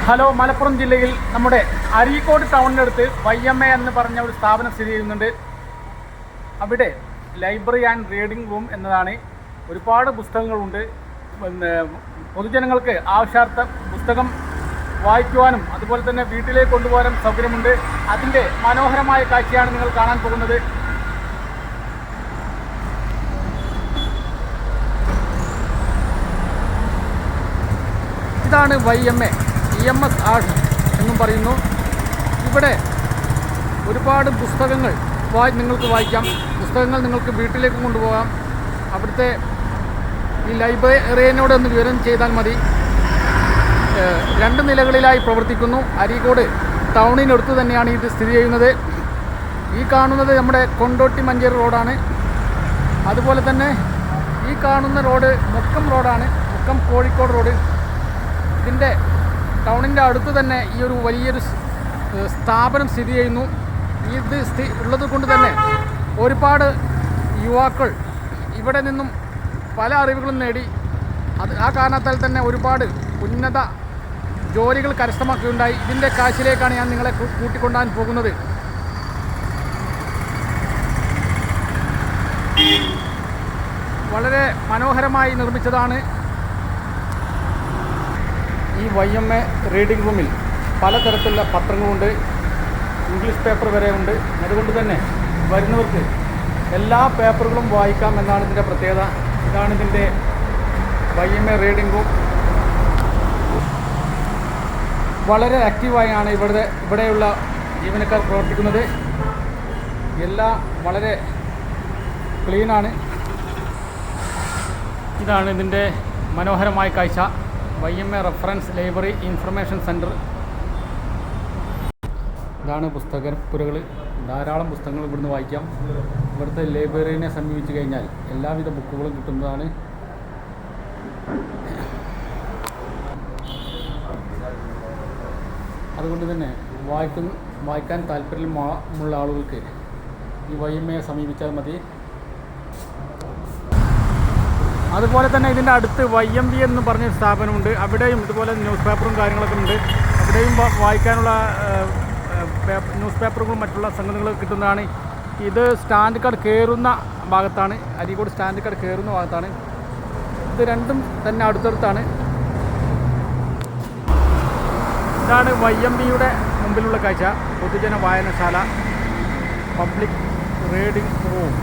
Hello, Malappuram ജില്ലയിൽ നമ്മുടെ Areekode ടൗണിനടുത്ത് YMA എന്ന് പറഞ്ഞ ഒരു സ്ഥാപനം സ്ഥിതി ചെയ്യുന്നുണ്ട്. അവിടെ ലൈബ്രറി ആൻഡ് റീഡിംഗ് റൂം എന്നതാണ്. ഒരുപാട് പുസ്തകങ്ങളുണ്ട്. പൊതുജനങ്ങൾക്ക് ആവശ്യാർത്ഥ പുസ്തകം വായിക്കുവാനും അതുപോലെ തന്നെ വീട്ടിലേക്ക് കൊണ്ടുപോകാനും സൗകര്യമുണ്ട്. അതിൻ്റെ മനോഹരമായ കാഴ്ചയാണ് നിങ്ങൾ കാണാൻ പോകുന്നത്. ഇതാണ് YMA, EMS ആർട്ട് എന്നും പറയുന്നു. ഇവിടെ ഒരുപാട് പുസ്തകങ്ങൾ നിങ്ങൾക്ക് വായിക്കാം. പുസ്തകങ്ങൾ നിങ്ങൾക്ക് വീട്ടിലേക്ക് കൊണ്ടുപോകാം. അവിടുത്തെ ഈ ലൈബ്രറിയനോട് ഒന്ന് വിവരം ചെയ്താൽ മതി. 2 നിലകളിലായി പ്രവർത്തിക്കുന്നു. അരീക്കോട് ടൗണിനടുത്ത് തന്നെയാണ് ഇത് സ്ഥിതി ചെയ്യുന്നത്. ഈ കാണുന്നത് നമ്മുടെ കൊണ്ടോട്ടി മഞ്ചേരി റോഡാണ്. അതുപോലെ തന്നെ ഈ കാണുന്ന റോഡ് മുക്കം റോഡാണ്, മുക്കം കോഴിക്കോട് റോഡ്. ഇതിൻ്റെ ടൗണിൻ്റെ അടുത്ത് തന്നെ ഈ ഒരു വലിയൊരു സ്ഥാപനം സ്ഥിതി ചെയ്യുന്നു. ഇത് ഉള്ളത് കൊണ്ട് തന്നെ ഒരുപാട് യുവാക്കൾ ഇവിടെ നിന്നും പല അറിവുകളും നേടി. ആ കാരണത്താൽ തന്നെ ഒരുപാട് ഉന്നത ജോലികൾ കരസ്ഥമാക്കുകയുണ്ടായി. ഇതിൻ്റെ കാഴ്ചയിലേക്കാണ് ഞാൻ നിങ്ങളെ കൂട്ടിക്കൊണ്ടാൻ പോകുന്നത്. വളരെ മനോഹരമായി നിർമ്മിച്ചതാണ് ഈ YMA റീഡിംഗ് റൂമിൽ. പലതരത്തിലുള്ള പത്രങ്ങളുണ്ട്, ഇംഗ്ലീഷ് പേപ്പർ വരെ ഉണ്ട്. അതുകൊണ്ട് തന്നെ വരുന്നവർക്ക് എല്ലാ പേപ്പറുകളും വായിക്കാം എന്നാണ് ഇതിൻ്റെ പ്രത്യേകത. ഇതാണ് ഇതിൻ്റെ YMA റീഡിംഗ് റൂം. വളരെ ആക്റ്റീവായാണ് ഇവിടെയുള്ള ജീവനക്കാർ പ്രവർത്തിക്കുന്നത്. എല്ലാം വളരെ ക്ലീനാണ്. ഇതാണ് ഇതിൻ്റെ മനോഹരമായ കാഴ്ച. YMA reference library information centre. ഇതാണ് പുസ്തകപ്പുരകൾ. ധാരാളം പുസ്തകങ്ങൾ ഇവിടുന്ന് വായിക്കാം. ഇവിടുത്തെ ലൈബ്രറിനെ സമീപിച്ച് കഴിഞ്ഞാൽ എല്ലാവിധ ബുക്കുകളും കിട്ടുന്നതാണ്. അതുകൊണ്ട് തന്നെ വായിക്കാൻ താല്പര്യമുള്ള ആളുകൾക്ക് ഈ YMA സമീപിച്ചാൽ മതി. അതുപോലെ തന്നെ ഇതിൻ്റെ അടുത്ത് YMB എന്ന് പറഞ്ഞൊരു സ്ഥാപനമുണ്ട്. അവിടെയും ഇതുപോലെ ന്യൂസ് പേപ്പറും കാര്യങ്ങളൊക്കെ ഉണ്ട്. അവിടെയും വായിക്കാനുള്ള ന്യൂസ് പേപ്പറുകളും മറ്റുള്ള സംഗതികളും കിട്ടുന്നതാണ്. ഇത് സ്റ്റാൻഡ് കാർഡ് കയറുന്ന ഭാഗത്താണ്, അരീക്കോട് സ്റ്റാൻഡ് കാർഡ് കയറുന്ന ഭാഗത്താണ്. ഇത് രണ്ടും തന്നെ അടുത്തടുത്താണ്. ഇതാണ് YMBയുടെ മുമ്പിലുള്ള കാഴ്ച. പൊതുജന വായനശാല, പബ്ലിക് റീഡിംഗ് റൂം.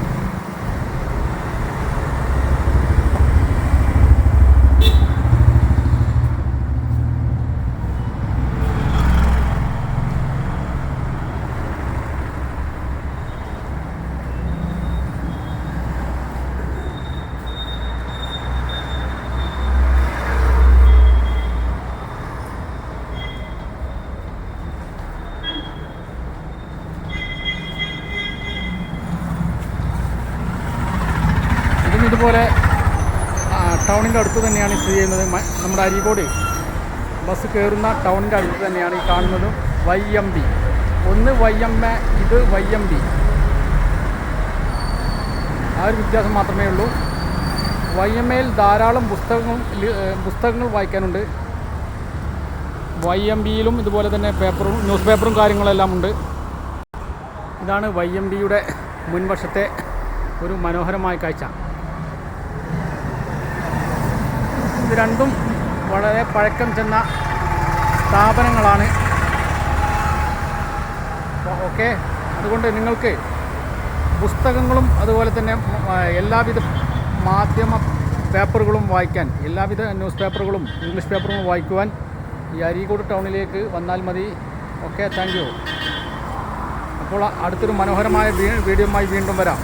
ഇതുപോലെ ടൗണിൻ്റെ അടുത്ത് തന്നെയാണ് സ്ഥിതി ചെയ്യുന്നത്. നമ്മുടെ അരീക്കോട് ബസ് കയറുന്ന ടൗണിൻ്റെ അടുത്ത് തന്നെയാണ് ഈ കാണുന്നത് YMB. ഒന്ന് YMA, ഇത് YMB. ആ ഒരു വ്യത്യാസം മാത്രമേ ഉള്ളൂ. YMAയിൽ ധാരാളം പുസ്തകങ്ങൾ വായിക്കാനുണ്ട്. YMBയിലും ഇതുപോലെ തന്നെ ന്യൂസ് പേപ്പറും കാര്യങ്ങളെല്ലാം ഉണ്ട്. ഇതാണ് YMBയുടെ മുൻവശത്തെ ഒരു മനോഹരമായ കാഴ്ച. ഇത് രണ്ടും വളരെ പഴക്കം ചെന്ന സ്ഥാപനങ്ങളാണ്. ഓക്കെ, അതുകൊണ്ട് നിങ്ങൾക്ക് പുസ്തകങ്ങളും അതുപോലെ തന്നെ എല്ലാവിധ മാധ്യമ പേപ്പറുകളും വായിക്കാൻ, എല്ലാവിധ ന്യൂസ് പേപ്പറുകളും ഇംഗ്ലീഷ് പേപ്പറുകളും വായിക്കുവാൻ ഈ അരീക്കോട് ടൗണിലേക്ക് വന്നാൽ മതി. Okay, thank you. അപ്പോൾ അടുത്തൊരു മനോഹരമായ വീഡിയോയുമായി വീണ്ടും വരാം.